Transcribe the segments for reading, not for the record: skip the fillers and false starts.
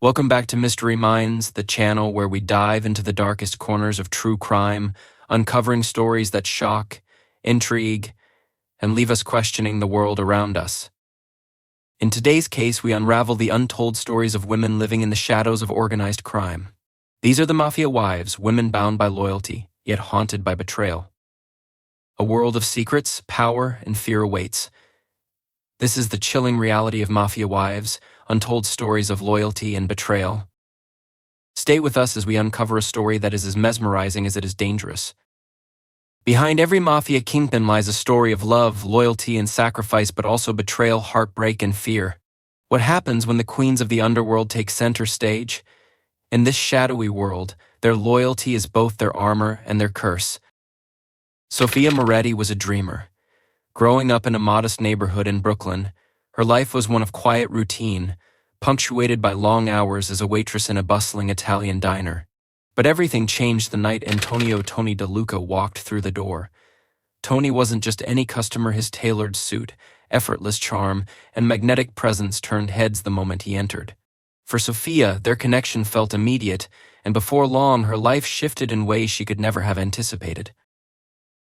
Welcome back to Mystery Minds, the channel where we dive into the darkest corners of true crime, uncovering stories that shock, intrigue, and leave us questioning the world around us. In today's case, we unravel the untold stories of women living in the shadows of organized crime. These are the Mafia wives, women bound by loyalty, yet haunted by betrayal. A world of secrets, power, and fear awaits. This is the chilling reality of Mafia wives, untold stories of loyalty and betrayal. Stay with us as we uncover a story that is as mesmerizing as it is dangerous. Behind every Mafia kingpin lies a story of love, loyalty, and sacrifice, but also betrayal, heartbreak, and fear. What happens when the queens of the Underworld take center stage? In this shadowy world, their loyalty is both their armor and their curse. Sofia Moretti was a dreamer. Growing up in a modest neighborhood in Brooklyn, her life was one of quiet routine, punctuated by long hours as a waitress in a bustling Italian diner. But everything changed the night Antonio "Tony DeLuca" walked through the door. Tony wasn't just any customer. His tailored suit, effortless charm, and magnetic presence turned heads the moment he entered. For Sofia, their connection felt immediate, and before long her life shifted in ways she could never have anticipated.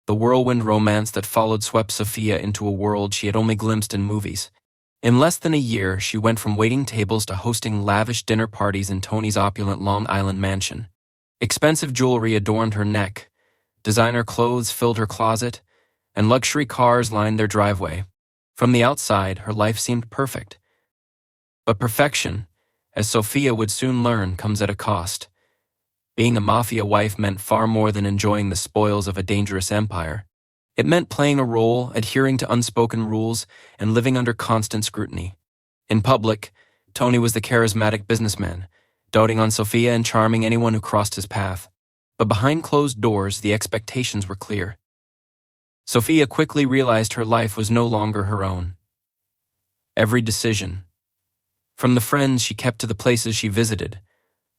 The whirlwind romance that followed swept Sofia into a world she had only glimpsed in movies. In less than a year, she went from waiting tables to hosting lavish dinner parties in Tony's opulent Long Island mansion. Expensive jewelry adorned her neck, designer clothes filled her closet, and luxury cars lined their driveway. From the outside, her life seemed perfect. But perfection, as Sofia would soon learn, comes at a cost. Being a Mafia wife meant far more than enjoying the spoils of a dangerous empire. It meant playing a role, adhering to unspoken rules, and living under constant scrutiny. In public, Tony was the charismatic businessman, doting on Sofia and charming anyone who crossed his path. But behind closed doors, the expectations were clear. Sofia quickly realized her life was no longer her own. Every decision, from the friends she kept to the places she visited,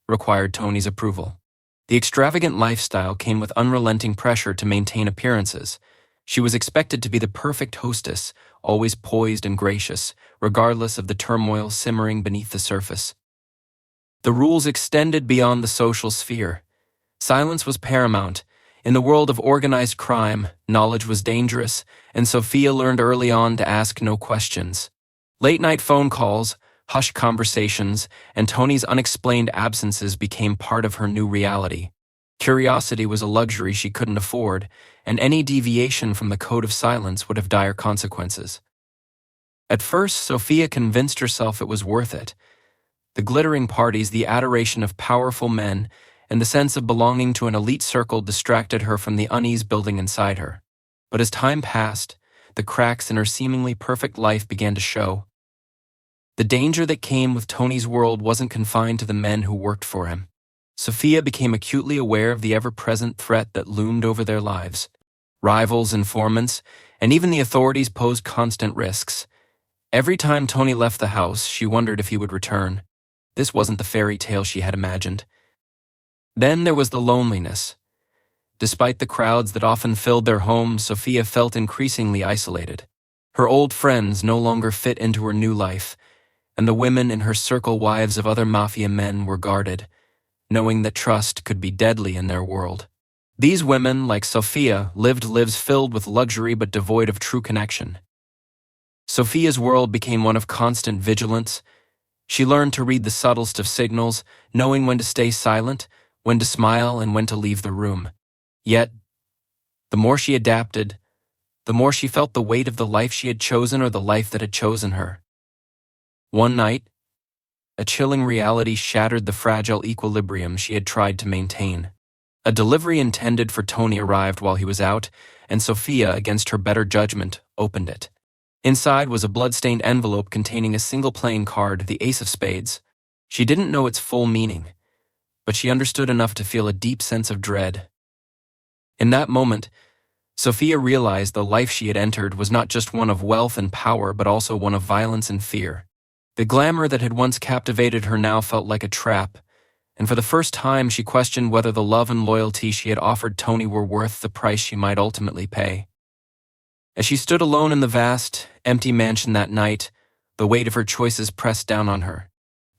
required Tony's approval. The extravagant lifestyle came with unrelenting pressure to maintain appearances. She was expected to be the perfect hostess, always poised and gracious, regardless of the turmoil simmering beneath the surface. The rules extended beyond the social sphere. Silence was paramount. In the world of organized crime, knowledge was dangerous, and Sofia learned early on to ask no questions. Late-night phone calls, hushed conversations, and Tony's unexplained absences became part of her new reality. Curiosity was a luxury she couldn't afford, and any deviation from the code of silence would have dire consequences. At first, Sofia convinced herself it was worth it. The glittering parties, the adoration of powerful men, and the sense of belonging to an elite circle distracted her from the unease building inside her. But as time passed, the cracks in her seemingly perfect life began to show. The danger that came with Tony's world wasn't confined to the men who worked for him. Sofia became acutely aware of the ever-present threat that loomed over their lives. Rivals, informants, and even the authorities posed constant risks. Every time Tony left the house, she wondered if he would return. This wasn't the fairy tale she had imagined. Then there was the loneliness. Despite the crowds that often filled their homes, Sofia felt increasingly isolated. Her old friends no longer fit into her new life, and the women in her circle, wives of other Mafia men, were guarded, knowing that trust could be deadly in their world. These women, like Sofia, lived lives filled with luxury but devoid of true connection. Sofia's world became one of constant vigilance. She learned to read the subtlest of signals, knowing when to stay silent, when to smile, and when to leave the room. Yet, the more she adapted, the more she felt the weight of the life she had chosen or the life that had chosen her. One night, a chilling reality shattered the fragile equilibrium she had tried to maintain. A delivery intended for Tony arrived while he was out, and Sofia, against her better judgment, opened it. Inside was a blood-stained envelope containing a single playing card, the Ace of Spades. She didn't know its full meaning, but she understood enough to feel a deep sense of dread. In that moment, Sofia realized the life she had entered was not just one of wealth and power, but also one of violence and fear. The glamour that had once captivated her now felt like a trap, and for the first time she questioned whether the love and loyalty she had offered Tony were worth the price she might ultimately pay. As she stood alone in the vast, empty mansion that night, the weight of her choices pressed down on her.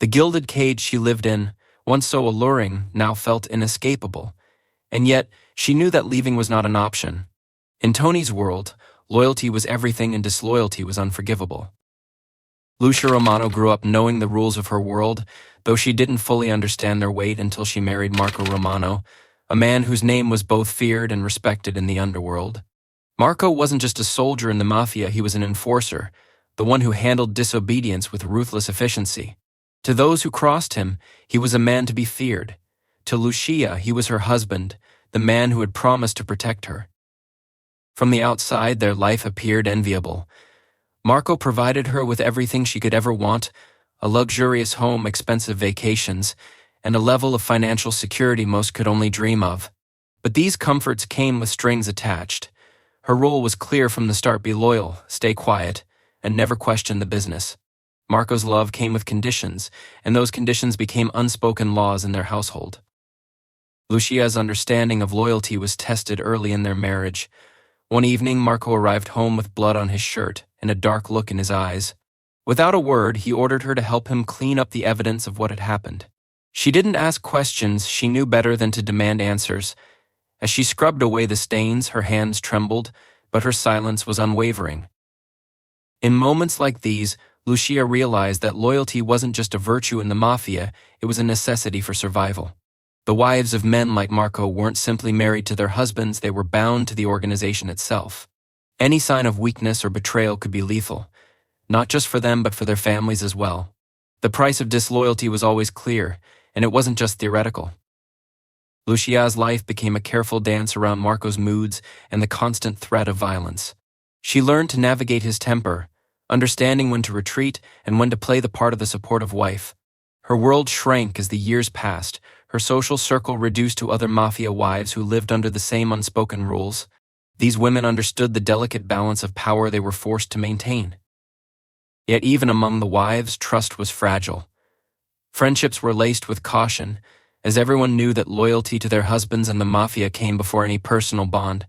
The gilded cage she lived in, once so alluring, now felt inescapable, and yet she knew that leaving was not an option. In Tony's world, loyalty was everything and disloyalty was unforgivable. Lucia Romano grew up knowing the rules of her world, though she didn't fully understand their weight until she married Marco Romano, a man whose name was both feared and respected in the underworld. Marco wasn't just a soldier in the Mafia, he was an enforcer, the one who handled disobedience with ruthless efficiency. To those who crossed him, he was a man to be feared. To Lucia, he was her husband, the man who had promised to protect her. From the outside, their life appeared enviable. Marco provided her with everything she could ever want, a luxurious home, expensive vacations, and a level of financial security most could only dream of. But these comforts came with strings attached. Her role was clear from the start: be loyal, stay quiet, and never question the business. Marco's love came with conditions, and those conditions became unspoken laws in their household. Lucia's understanding of loyalty was tested early in their marriage. One evening, Marco arrived home with blood on his shirt and a dark look in his eyes. Without a word, he ordered her to help him clean up the evidence of what had happened. She didn't ask questions, she knew better than to demand answers. As she scrubbed away the stains, her hands trembled, but her silence was unwavering. In moments like these, Lucia realized that loyalty wasn't just a virtue in the Mafia, it was a necessity for survival. The wives of men like Marco weren't simply married to their husbands, they were bound to the organization itself. Any sign of weakness or betrayal could be lethal, not just for them but for their families as well. The price of disloyalty was always clear, and it wasn't just theoretical. Lucia's life became a careful dance around Marco's moods and the constant threat of violence. She learned to navigate his temper, understanding when to retreat and when to play the part of the supportive wife. Her world shrank as the years passed, her social circle reduced to other Mafia wives who lived under the same unspoken rules. These women understood the delicate balance of power they were forced to maintain. Yet even among the wives, trust was fragile. Friendships were laced with caution, as everyone knew that loyalty to their husbands and the Mafia came before any personal bond.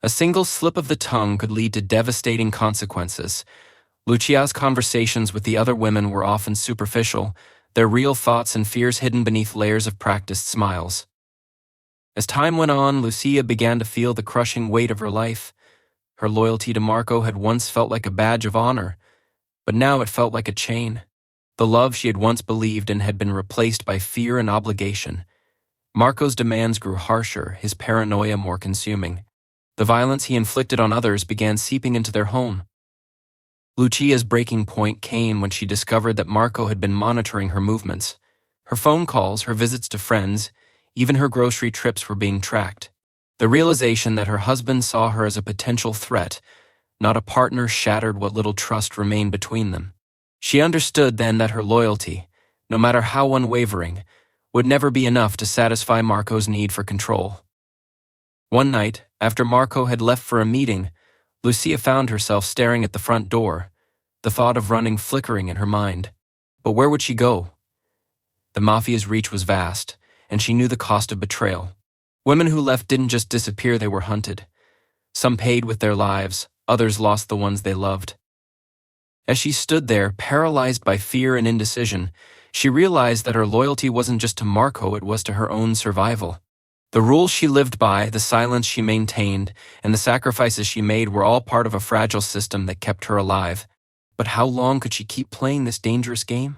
A single slip of the tongue could lead to devastating consequences. Lucia's conversations with the other women were often superficial, their real thoughts and fears hidden beneath layers of practiced smiles. As time went on, Lucia began to feel the crushing weight of her life. Her loyalty to Marco had once felt like a badge of honor, but now it felt like a chain. The love she had once believed in had been replaced by fear and obligation. Marco's demands grew harsher, his paranoia more consuming. The violence he inflicted on others began seeping into their home. Lucia's breaking point came when she discovered that Marco had been monitoring her movements. Her phone calls, her visits to friends, even her grocery trips were being tracked. The realization that her husband saw her as a potential threat, not a partner, shattered what little trust remained between them. She understood then that her loyalty, no matter how unwavering, would never be enough to satisfy Marco's need for control. One night, after Marco had left for a meeting, Lucia found herself staring at the front door, the thought of running flickering in her mind. But where would she go? The Mafia's reach was vast, and she knew the cost of betrayal. Women who left didn't just disappear, they were hunted. Some paid with their lives, others lost the ones they loved. As she stood there, paralyzed by fear and indecision, she realized that her loyalty wasn't just to Marco, it was to her own survival. The rules she lived by, the silence she maintained, and the sacrifices she made were all part of a fragile system that kept her alive. But how long could she keep playing this dangerous game?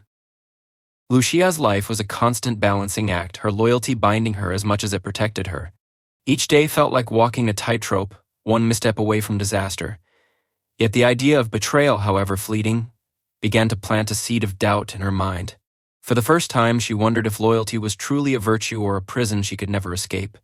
Lucia's life was a constant balancing act, her loyalty binding her as much as it protected her. Each day felt like walking a tightrope, one misstep away from disaster. Yet the idea of betrayal, however fleeting, began to plant a seed of doubt in her mind. For the first time, she wondered if loyalty was truly a virtue or a prison she could never escape.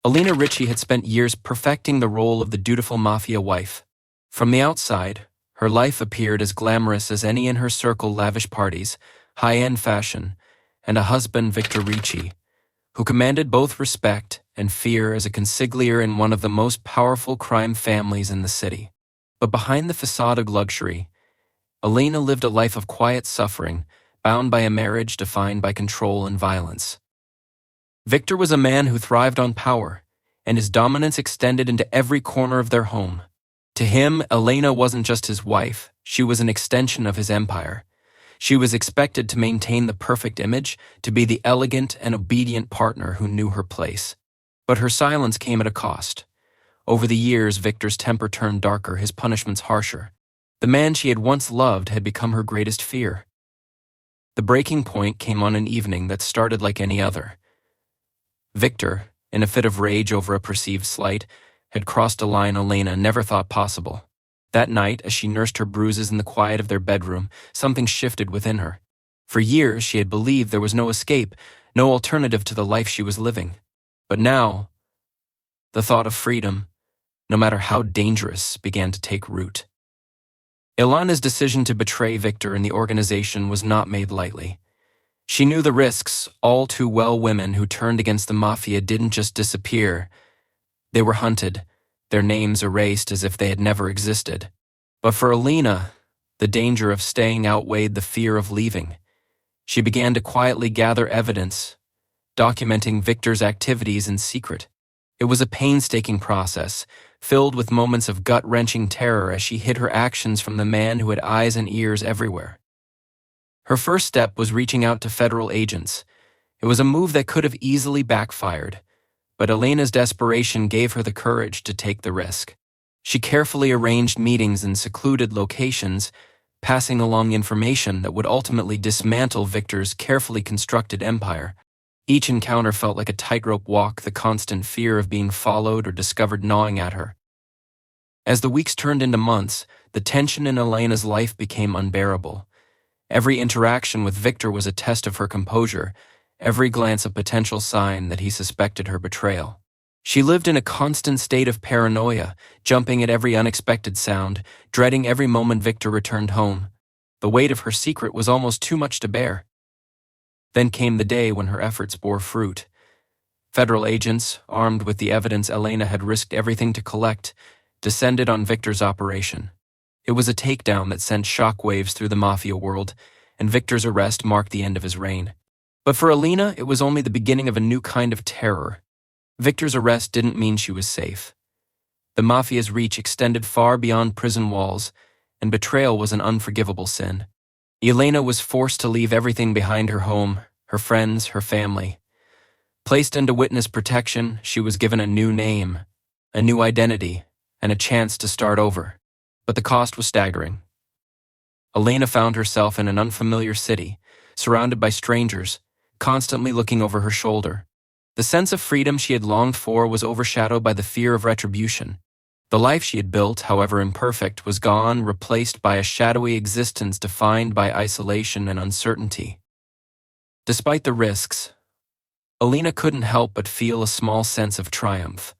Alina Ricci had spent years perfecting the role of the dutiful Mafia wife. From the outside, her life appeared as glamorous as any in her circle: lavish parties, high-end fashion, and a husband, Victor Ricci, who commanded both respect and fear as a consigliere in one of the most powerful crime families in the city. But behind the facade of luxury, Alina lived a life of quiet suffering, bound by a marriage defined by control and violence. Victor was a man who thrived on power, and his dominance extended into every corner of their home. To him, Elena wasn't just his wife, she was an extension of his empire. She was expected to maintain the perfect image, to be the elegant and obedient partner who knew her place. But her silence came at a cost. Over the years, Victor's temper turned darker, his punishments harsher. The man she had once loved had become her greatest fear. The breaking point came on an evening that started like any other. Victor, in a fit of rage over a perceived slight, had crossed a line Elena never thought possible. That night, as she nursed her bruises in the quiet of their bedroom, something shifted within her. For years, she had believed there was no escape, no alternative to the life she was living. But now, the thought of freedom, no matter how dangerous, began to take root. Elena's decision to betray Victor and the organization was not made lightly. She knew the risks. All too well, women who turned against the Mafia didn't just disappear. They were hunted, their names erased as if they had never existed. But for Elena, the danger of staying outweighed the fear of leaving. She began to quietly gather evidence, documenting Victor's activities in secret. It was a painstaking process, filled with moments of gut-wrenching terror as she hid her actions from the man who had eyes and ears everywhere. Her first step was reaching out to federal agents. It was a move that could have easily backfired, but Elena's desperation gave her the courage to take the risk. She carefully arranged meetings in secluded locations, passing along information that would ultimately dismantle Victor's carefully constructed empire. Each encounter felt like a tightrope walk, the constant fear of being followed or discovered gnawing at her. As the weeks turned into months, the tension in Elena's life became unbearable. Every interaction with Victor was a test of her composure, every glance a potential sign that he suspected her betrayal. She lived in a constant state of paranoia, jumping at every unexpected sound, dreading every moment Victor returned home. The weight of her secret was almost too much to bear. Then came the day when her efforts bore fruit. Federal agents, armed with the evidence Elena had risked everything to collect, descended on Victor's operation. It was a takedown that sent shockwaves through the Mafia world, and Victor's arrest marked the end of his reign. But for Elena, it was only the beginning of a new kind of terror. Victor's arrest didn't mean she was safe. The Mafia's reach extended far beyond prison walls, and betrayal was an unforgivable sin. Elena was forced to leave everything behind: her home, her friends, her family. Placed into witness protection, she was given a new name, a new identity, and a chance to start over. But the cost was staggering. Elena found herself in an unfamiliar city, surrounded by strangers, constantly looking over her shoulder. The sense of freedom she had longed for was overshadowed by the fear of retribution. The life she had built, however imperfect, was gone, replaced by a shadowy existence defined by isolation and uncertainty. Despite the risks, Elena couldn't help but feel a small sense of triumph.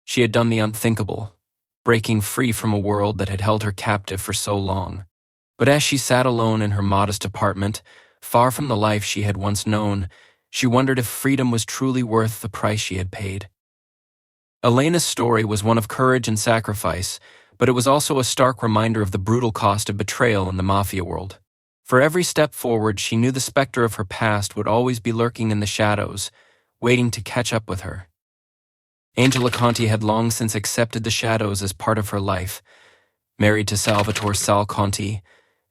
She had done the unthinkable, breaking free from a world that had held her captive for so long. But as she sat alone in her modest apartment, far from the life she had once known, she wondered if freedom was truly worth the price she had paid. Elena's story was one of courage and sacrifice, but it was also a stark reminder of the brutal cost of betrayal in the Mafia world. For every step forward, she knew the specter of her past would always be lurking in the shadows, waiting to catch up with her. Angela Conti had long since accepted the shadows as part of her life. Married to Salvatore Sal Conti,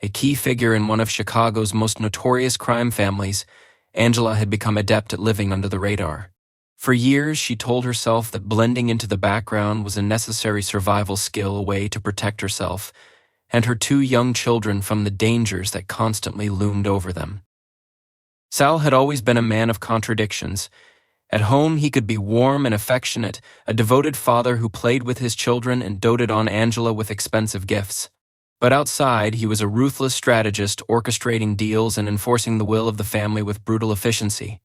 a key figure in one of Chicago's most notorious crime families, Angela had become adept at living under the radar. For years, she told herself that blending into the background was a necessary survival skill, a way to protect herself and her two young children from the dangers that constantly loomed over them. Sal had always been a man of contradictions. At home, he could be warm and affectionate, a devoted father who played with his children and doted on Angela with expensive gifts. But outside, he was a ruthless strategist, orchestrating deals and enforcing the will of the family with brutal efficiency.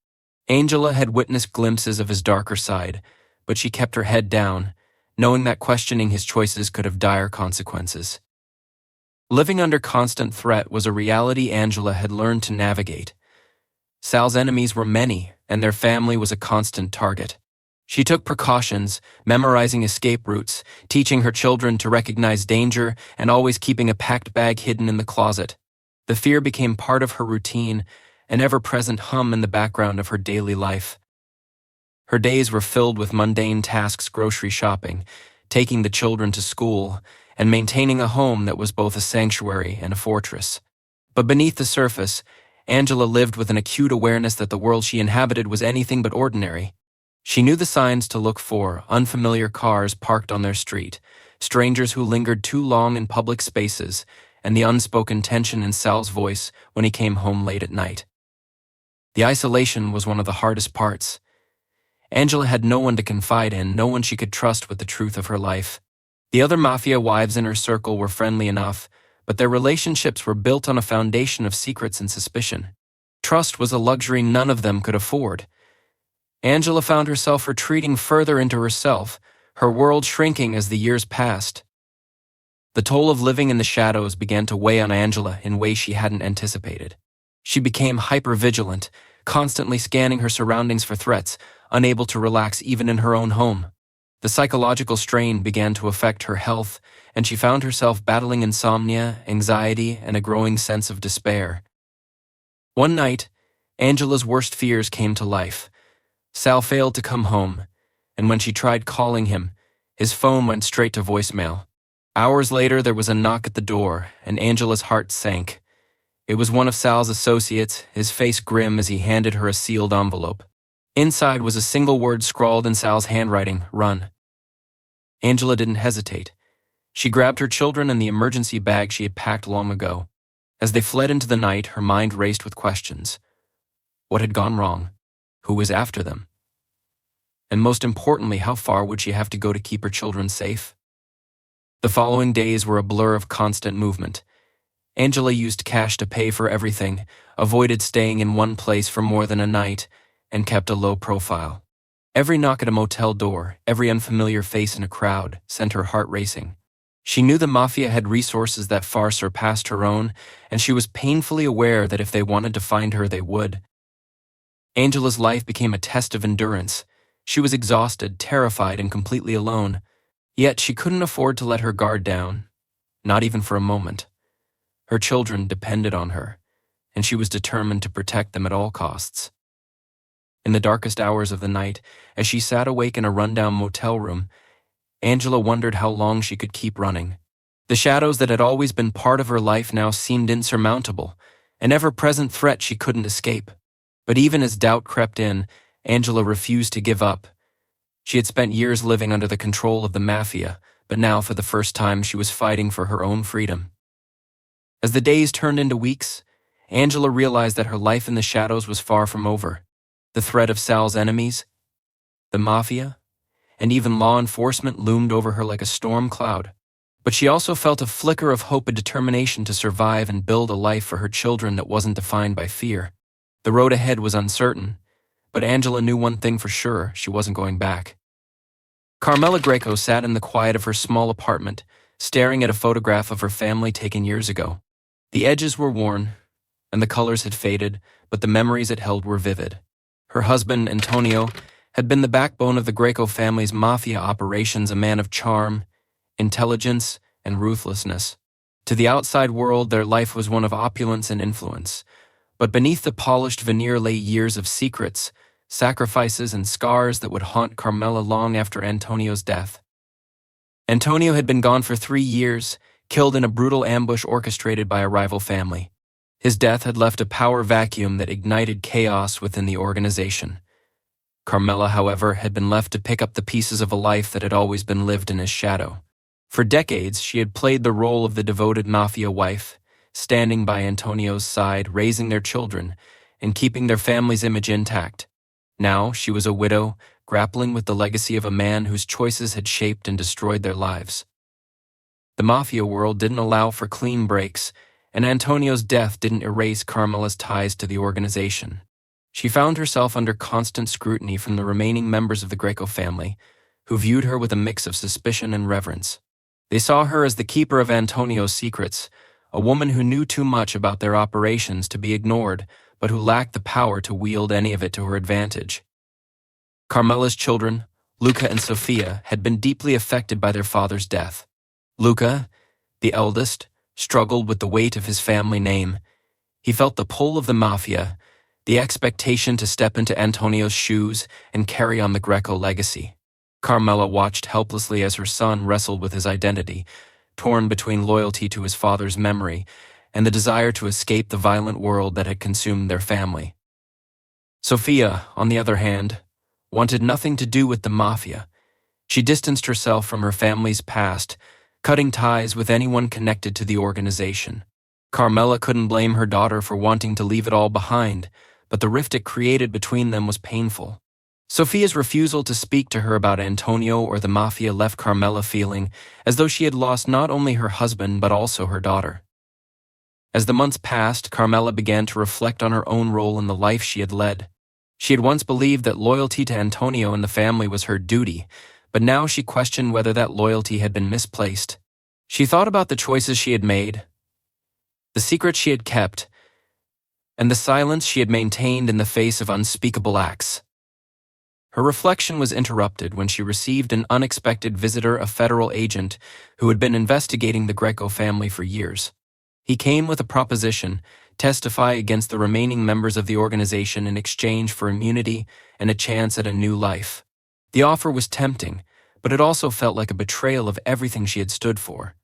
Angela had witnessed glimpses of his darker side, but she kept her head down, knowing that questioning his choices could have dire consequences. Living under constant threat was a reality Angela had learned to navigate. Sal's enemies were many, and their family was a constant target. She took precautions, memorizing escape routes, teaching her children to recognize danger, and always keeping a packed bag hidden in the closet. The fear became part of her routine, an ever-present hum in the background of her daily life. Her days were filled with mundane tasks: grocery shopping, taking the children to school, and maintaining a home that was both a sanctuary and a fortress. But beneath the surface, Angela lived with an acute awareness that the world she inhabited was anything but ordinary. She knew the signs to look for: unfamiliar cars parked on their street, strangers who lingered too long in public spaces, and the unspoken tension in Sal's voice when he came home late at night. The isolation was one of the hardest parts. Angela had no one to confide in, no one she could trust with the truth of her life. The other Mafia wives in her circle were friendly enough, but their relationships were built on a foundation of secrets and suspicion. Trust was a luxury none of them could afford. Angela found herself retreating further into herself, her world shrinking as the years passed. The toll of living in the shadows began to weigh on Angela in ways she hadn't anticipated. She became hyper-vigilant, constantly scanning her surroundings for threats, unable to relax even in her own home. The psychological strain began to affect her health, and she found herself battling insomnia, anxiety, and a growing sense of despair. One night, Angela's worst fears came to life. Sal failed to come home, and when she tried calling him, his phone went straight to voicemail. Hours later, there was a knock at the door, and Angela's heart sank. It was one of Sal's associates, his face grim as he handed her a sealed envelope. Inside was a single word scrawled in Sal's handwriting: "Run." Angela didn't hesitate. She grabbed her children and the emergency bag she had packed long ago. As they fled into the night, her mind raced with questions. What had gone wrong? Who was after them? And most importantly, how far would she have to go to keep her children safe? The following days were a blur of constant movement. Angela used cash to pay for everything, avoided staying in one place for more than a night, and kept a low profile. Every knock at a motel door, every unfamiliar face in a crowd, sent her heart racing. She knew the Mafia had resources that far surpassed her own, and she was painfully aware that if they wanted to find her, they would. Angela's life became a test of endurance. She was exhausted, terrified, and completely alone. Yet she couldn't afford to let her guard down, not even for a moment. Her children depended on her, and she was determined to protect them at all costs. In the darkest hours of the night, as she sat awake in a rundown motel room, Angela wondered how long she could keep running. The shadows that had always been part of her life now seemed insurmountable, an ever-present threat she couldn't escape. But even as doubt crept in, Angela refused to give up. She had spent years living under the control of the Mafia, but now for the first time she was fighting for her own freedom. As the days turned into weeks, Angela realized that her life in the shadows was far from over. The threat of Sal's enemies, the Mafia, and even law enforcement loomed over her like a storm cloud. But she also felt a flicker of hope and determination to survive and build a life for her children that wasn't defined by fear. The road ahead was uncertain, but Angela knew one thing for sure: she wasn't going back. Carmela Greco sat in the quiet of her small apartment, staring at a photograph of her family taken years ago. The edges were worn, and the colors had faded, but the memories it held were vivid. Her husband, Antonio, had been the backbone of the Greco family's Mafia operations, a man of charm, intelligence, and ruthlessness. To the outside world, their life was one of opulence and influence. But beneath the polished veneer lay years of secrets, sacrifices, and scars that would haunt Carmela long after Antonio's death. Antonio had been gone for 3 years, killed in a brutal ambush orchestrated by a rival family. His death had left a power vacuum that ignited chaos within the organization. Carmela, however, had been left to pick up the pieces of a life that had always been lived in his shadow. For decades, she had played the role of the devoted Mafia wife, standing by Antonio's side, raising their children, and keeping their family's image intact. Now she was a widow, grappling with the legacy of a man whose choices had shaped and destroyed their lives. The Mafia world didn't allow for clean breaks, and Antonio's death didn't erase Carmela's ties to the organization. She found herself under constant scrutiny from the remaining members of the Greco family, who viewed her with a mix of suspicion and reverence. They saw her as the keeper of Antonio's secrets, a woman who knew too much about their operations to be ignored, but who lacked the power to wield any of it to her advantage. Carmela's children, Luca and Sofia, had been deeply affected by their father's death. Luca, the eldest, struggled with the weight of his family name. He felt the pull of the Mafia, the expectation to step into Antonio's shoes and carry on the Greco legacy. Carmela watched helplessly as her son wrestled with his identity, torn between loyalty to his father's memory and the desire to escape the violent world that had consumed their family. Sophia, on the other hand, wanted nothing to do with the Mafia. She distanced herself from her family's past, cutting ties with anyone connected to the organization. Carmela couldn't blame her daughter for wanting to leave it all behind, but the rift it created between them was painful. Sophia's refusal to speak to her about Antonio or the Mafia left Carmela feeling as though she had lost not only her husband but also her daughter. As the months passed, Carmela began to reflect on her own role in the life she had led. She had once believed that loyalty to Antonio and the family was her duty, but now she questioned whether that loyalty had been misplaced. She thought about the choices she had made, the secrets she had kept, and the silence she had maintained in the face of unspeakable acts. Her reflection was interrupted when she received an unexpected visitor, a federal agent who had been investigating the Greco family for years. He came with a proposition: testify against the remaining members of the organization in exchange for immunity and a chance at a new life. The offer was tempting, but it also felt like a betrayal of everything she had stood for.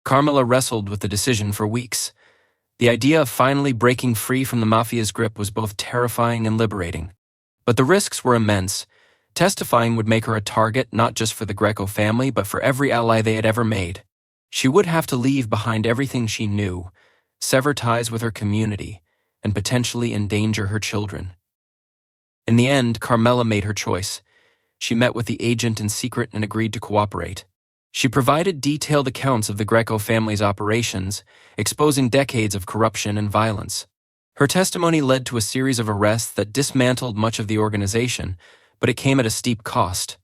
Carmela wrestled with the decision for weeks. The idea of finally breaking free from the Mafia's grip was both terrifying and liberating. But the risks were immense. Testifying would make her a target not just for the Greco family, but for every ally they had ever made. She would have to leave behind everything she knew, sever ties with her community, and potentially endanger her children. In the end, Carmela made her choice. She met with the agent in secret and agreed to cooperate. She provided detailed accounts of the Greco family's operations, exposing decades of corruption and violence. Her testimony led to a series of arrests that dismantled much of the organization, but it came at a steep cost.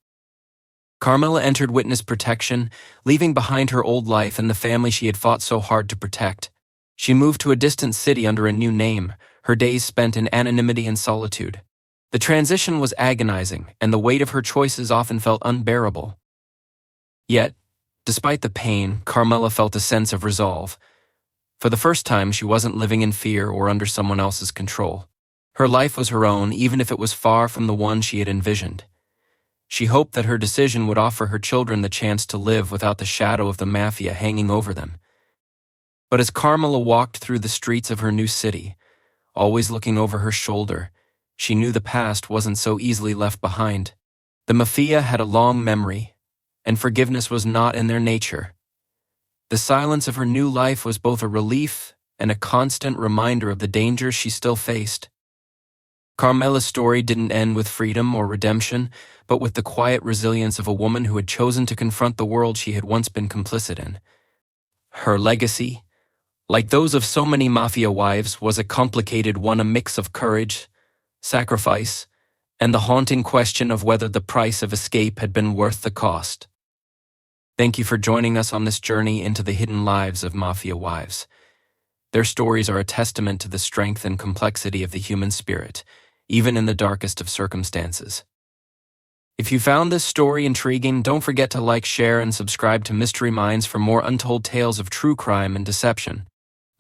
Carmela entered witness protection, leaving behind her old life and the family she had fought so hard to protect. She moved to a distant city under a new name, her days spent in anonymity and solitude. The transition was agonizing, and the weight of her choices often felt unbearable. Yet, despite the pain, Carmela felt a sense of resolve. For the first time, she wasn't living in fear or under someone else's control. Her life was her own, even if it was far from the one she had envisioned. She hoped that her decision would offer her children the chance to live without the shadow of the Mafia hanging over them. But as Carmela walked through the streets of her new city, always looking over her shoulder, she knew the past wasn't so easily left behind. The Mafia had a long memory, and forgiveness was not in their nature. The silence of her new life was both a relief and a constant reminder of the dangers she still faced. Carmela's story didn't end with freedom or redemption, but with the quiet resilience of a woman who had chosen to confront the world she had once been complicit in. Her legacy, like those of so many Mafia wives, was a complicated one, a mix of courage, sacrifice, and the haunting question of whether the price of escape had been worth the cost. Thank you for joining us on this journey into the hidden lives of Mafia wives. Their stories are a testament to the strength and complexity of the human spirit, even in the darkest of circumstances. If you found this story intriguing, don't forget to like, share, and subscribe to Mystery Minds for more untold tales of true crime and deception.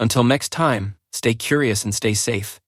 Until next time, stay curious and stay safe.